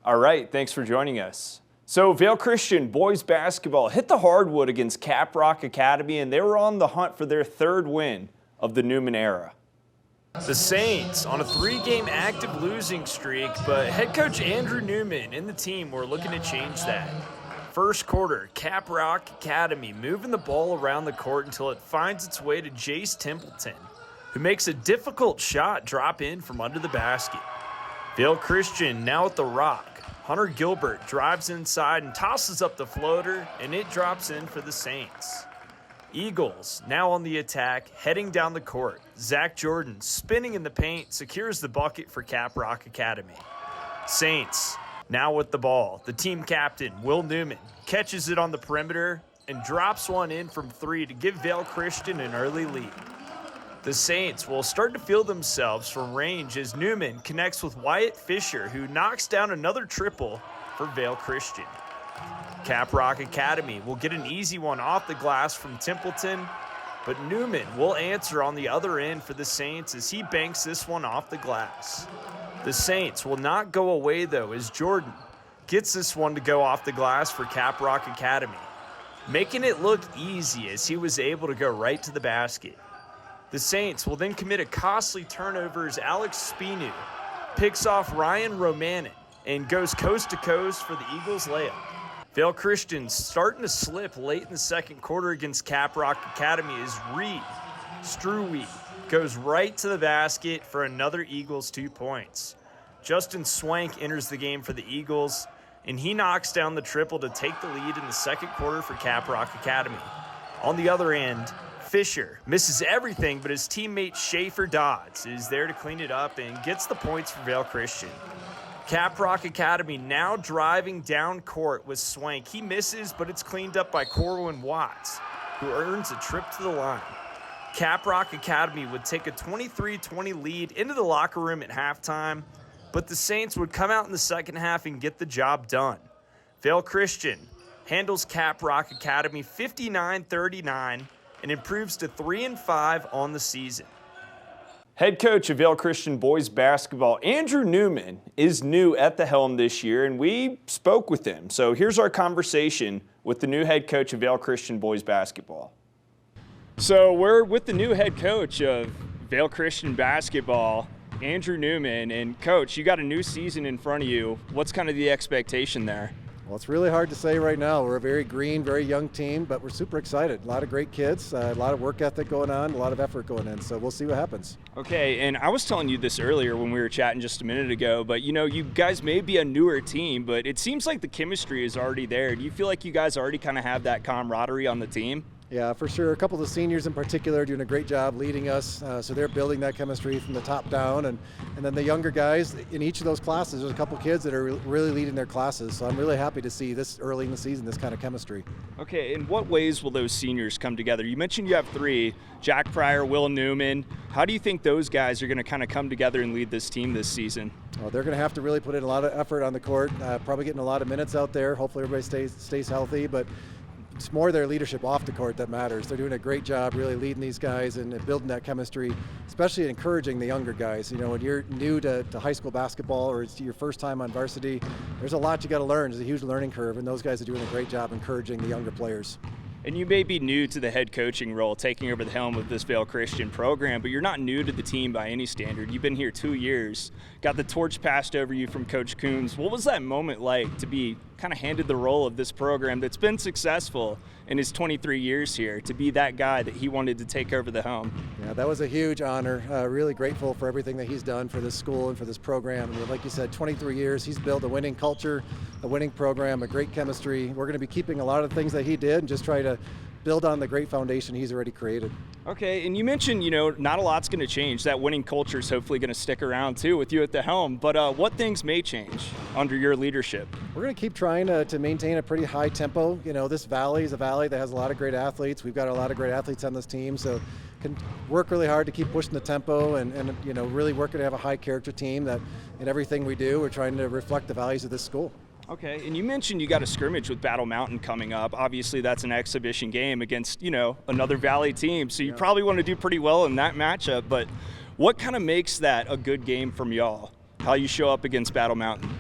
All right, thanks for joining us. So Vail Christian boys basketball hit the hardwood against Caprock Academy, and they were on the hunt for their third win of the Newman era. The Saints on a 3-game active losing streak, but head coach Andrew Newman and the team were looking to change that. First quarter, Caprock Academy moving the ball around the court until it finds its way to Jace Templeton, who makes a difficult shot drop in from under the basket. Vail Christian now at the rock. Hunter Gilbert drives inside and tosses up the floater, and it drops in for the Saints. Eagles now on the attack, heading down the court. Zach Jordan spinning in the paint, secures the bucket for Caprock Academy. Saints now with the ball. The team captain, Will Newman, catches it on the perimeter and drops one in from 3 to give Vail Christian an early lead. The Saints will start to feel themselves from range as Newman connects with Wyatt Fisher, who knocks down another triple for Vail Christian. Caprock Academy will get an easy one off the glass from Templeton, but Newman will answer on the other end for the Saints as he banks this one off the glass. The Saints will not go away though, as Jordan gets this one to go off the glass for Caprock Academy, making it look easy as he was able to go right to the basket. The Saints will then commit a costly turnover as Alex Spinu picks off Ryan Romanin and goes coast to coast for the Eagles layup. Vail Christian starting to slip late in the second quarter against Caprock Academy as Reed Struwe goes right to the basket for another Eagles 2 points. Justin Swank enters the game for the Eagles, and he knocks down the triple to take the lead in the second quarter for Caprock Academy. On the other end, Fisher misses everything, but his teammate Schaefer Dodds is there to clean it up and gets the points for Vail Christian. Caprock Academy now driving down court with Swank. He misses, but it's cleaned up by Corwin Watts, who earns a trip to the line. Caprock Academy would take a 23-20 lead into the locker room at halftime, but the Saints would come out in the second half and get the job done. Vail Christian handles Caprock Academy 59-39 and improves to 3-5 on the season. Head coach of Vail Christian boys basketball, Andrew Newman, is new at the helm this year, and we spoke with him. So here's our conversation with the new head coach of Vail Christian boys basketball. So we're with the new head coach of Vail Christian basketball, Andrew Newman. And Coach, you got a new season in front of you. What's kind of the expectation there? Well, it's really hard to say right now. We're a very green, very young team, but we're super excited. A lot of great kids, a lot of work ethic going on, a lot of effort going in, so we'll see what happens. Okay, and I was telling you this earlier when we were chatting just a minute ago, but you know, you guys may be a newer team, but it seems like the chemistry is already there. Do you feel like you guys already kind of have that camaraderie on the team? Yeah, for sure. A couple of the seniors in particular are doing a great job leading us, so they're building that chemistry from the top down, and then the younger guys in each of those classes, there's a couple kids that are really leading their classes, so I'm really happy to see this early in the season, this kind of chemistry. Okay, in what ways will those seniors come together? You mentioned you have 3, Jack Pryor, Will Newman. How do you think those guys are going to kind of come together and lead this team this season? Well, they're going to have to really put in a lot of effort on the court, probably getting a lot of minutes out there. Hopefully everybody stays healthy, but it's more their leadership off the court that matters. They're doing a great job really leading these guys and building that chemistry, especially encouraging the younger guys. You know, when you're new to high school basketball or it's your first time on varsity, there's a lot you got to learn. There's a huge learning curve, and those guys are doing a great job encouraging the younger players. And you may be new to the head coaching role, taking over the helm of this Vail Christian program, but you're not new to the team by any standard. You've been here 2 years, got the torch passed over you from Coach Coons. What was that moment like to be kind of handed the role of this program that's been successful in his 23 years here, to be that guy that he wanted to take over the helm? Yeah, that was a huge honor. Really grateful for everything that he's done for this school and for this program. And like you said, 23 years, he's built a winning culture, a winning program, a great chemistry. We're going to be keeping a lot of things that he did and just try to build on the great foundation he's already created. Okay, and you mentioned, you know, not a lot's going to change. That winning culture is hopefully going to stick around too with you at the helm, but what things may change under your leadership? We're going to keep trying to maintain a pretty high tempo. You know, this valley is a valley that has a lot of great athletes. We've got a lot of great athletes on this team, so can work really hard to keep pushing the tempo and you know, really working to have a high character team that in everything we do, we're trying to reflect the values of this school. Okay, and you mentioned you got a scrimmage with Battle Mountain coming up. Obviously, that's an exhibition game against, you know, another Valley team, so you probably want to do pretty well in that matchup, but what kind of makes that a good game from y'all, how you show up against Battle Mountain?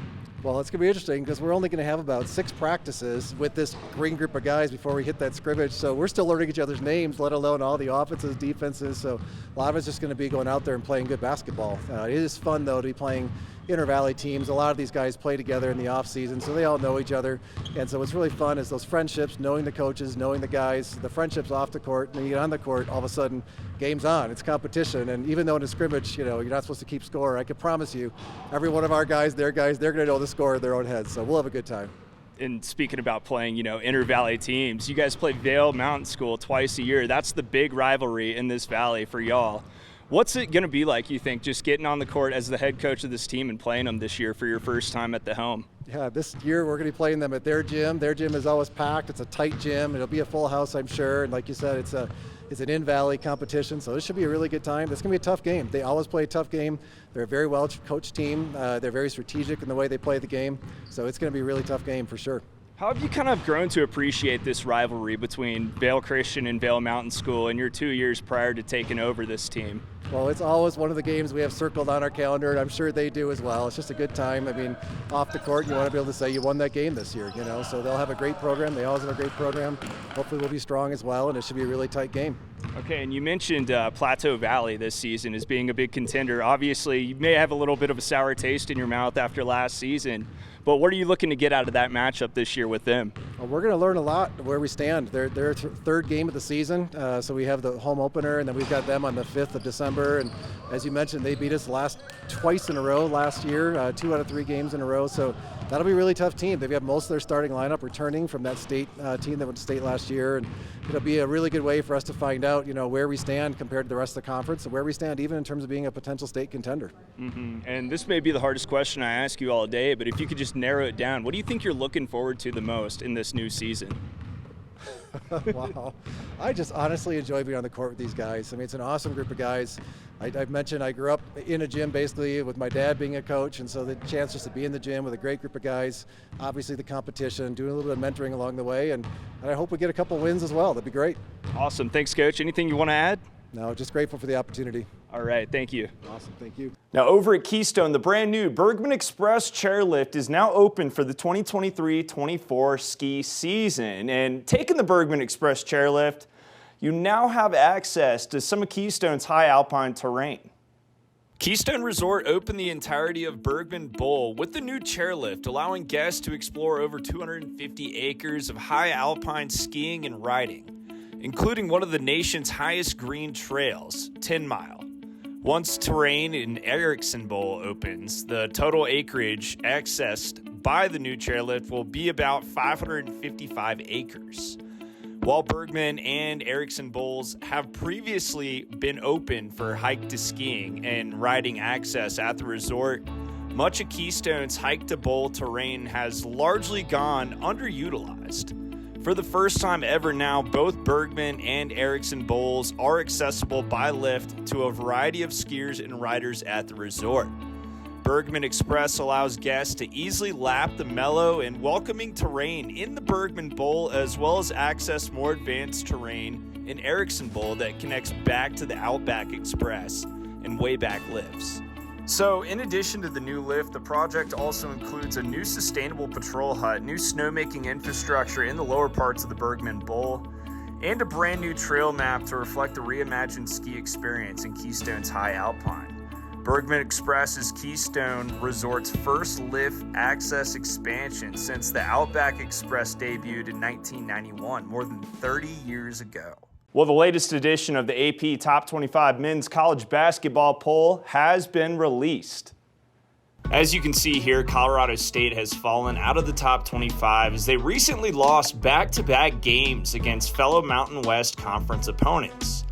Well, it's going to be interesting because we're only going to have about 6 practices with this green group of guys before we hit that scrimmage. So we're still learning each other's names, let alone all the offenses, defenses. So a lot of it's just going to be going out there and playing good basketball. It is fun, though, to be playing inter-valley teams. A lot of these guys play together in the off season, so they all know each other. And so what's really fun is those friendships, knowing the coaches, knowing the guys, the friendships off the court, and then you get on the court, all of a sudden, game's on. It's competition. And even though in a scrimmage, you're not supposed to keep score, I can promise you, every one of our guys, they're going to know the score in their own heads. So we'll have a good time. And speaking about playing, inter-valley teams, you guys play Vail Mountain School twice a year. That's the big rivalry in this valley for y'all. What's it going to be like, you think, just getting on the court as the head coach of this team and playing them this year for your first time at the home? Yeah, this year we're going to be playing them at their gym. Their gym is always packed. It's a tight gym. It'll be a full house, I'm sure. And like you said, it's an in-valley competition, so this should be a really good time. It's going to be a tough game. They always play a tough game. They're a very well-coached team. They're very strategic in the way they play the game, so it's going to be a really tough game for sure. How have you kind of grown to appreciate this rivalry between Vail Christian and Vail Mountain School in your 2 years prior to taking over this team? Well, it's always one of the games we have circled on our calendar, and I'm sure they do as well. It's just a good time. I mean, off the court, you want to be able to say you won that game this year, so they'll have a great program. They always have a great program. Hopefully we'll be strong as well, and it should be a really tight game. Okay, and you mentioned Plateau Valley this season as being a big contender. Obviously, you may have a little bit of a sour taste in your mouth after last season, but what are you looking to get out of that matchup this year with them? Well, we're going to learn a lot where we stand. They're third game of the season, so we have the home opener, and then we've got them on the 5th of December. And as you mentioned, they beat us twice in a row last year, 2 out of 3 games in a row. So that'll be a really tough team. They've got most of their starting lineup returning from that state team that went to state last year, and it'll be a really good way for us to find out, where we stand compared to the rest of the conference, and where we stand even in terms of being a potential state contender. Mm-hmm. And this may be the hardest question I ask you all day, but if you could just narrow it down, what do you think you're looking forward to the most in this new season? Wow. I just honestly enjoy being on the court with these guys. I mean, it's an awesome group of guys. I've mentioned I grew up in a gym basically with my dad being a coach, and so the chance just to be in the gym with a great group of guys, obviously the competition, doing a little bit of mentoring along the way, and I hope we get a couple wins as well. That'd be great. Awesome. Thanks, Coach. Anything you want to add? No, just grateful for the opportunity. All right. Thank you. Awesome. Thank you. Now over at Keystone, the brand new Bergman Express chairlift is now open for the 2023-24 ski season. And taking the Bergman Express chairlift, you now have access to some of Keystone's high alpine terrain. Keystone Resort opened the entirety of Bergman Bowl with the new chairlift, allowing guests to explore over 250 acres of high alpine skiing and riding, including one of the nation's highest green trails, 10 Mile. Once terrain in Erickson Bowl opens, the total acreage accessed by the new chairlift will be about 555 acres. While Bergman and Erickson Bowls have previously been open for hike to skiing and riding access at the resort, much of Keystone's hike to bowl terrain has largely gone underutilized. For the first time ever now, both Bergman and Erickson Bowls are accessible by lift to a variety of skiers and riders at the resort. Bergman Express allows guests to easily lap the mellow and welcoming terrain in the Bergman Bowl, as well as access more advanced terrain in Erickson Bowl that connects back to the Outback Express and Wayback lifts. So, in addition to the new lift, the project also includes a new sustainable patrol hut, new snowmaking infrastructure in the lower parts of the Bergman Bowl, and a brand new trail map to reflect the reimagined ski experience in Keystone's high alpine. Bergman Express is Keystone Resort's first lift access expansion since the Outback Express debuted in 1991, more than 30 years ago. Well, the latest edition of the AP Top 25 Men's College Basketball Poll has been released. As you can see here, Colorado State has fallen out of the top 25 as they recently lost back-to-back games against fellow Mountain West Conference opponents.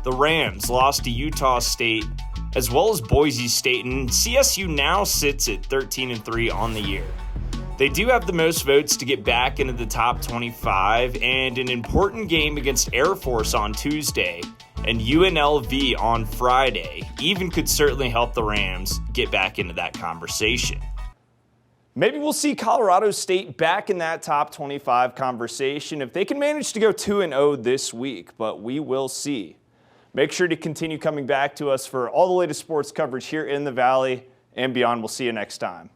The Rams lost to Utah State as well as Boise State, and CSU now sits at 13-3 on the year. They do have the most votes to get back into the top 25, and an important game against Air Force on Tuesday and UNLV on Friday even could certainly help the Rams get back into that conversation. Maybe we'll see Colorado State back in that top 25 conversation if they can manage to go 2-0 this week, but we will see. Make sure to continue coming back to us for all the latest sports coverage here in the Valley and beyond. We'll see you next time.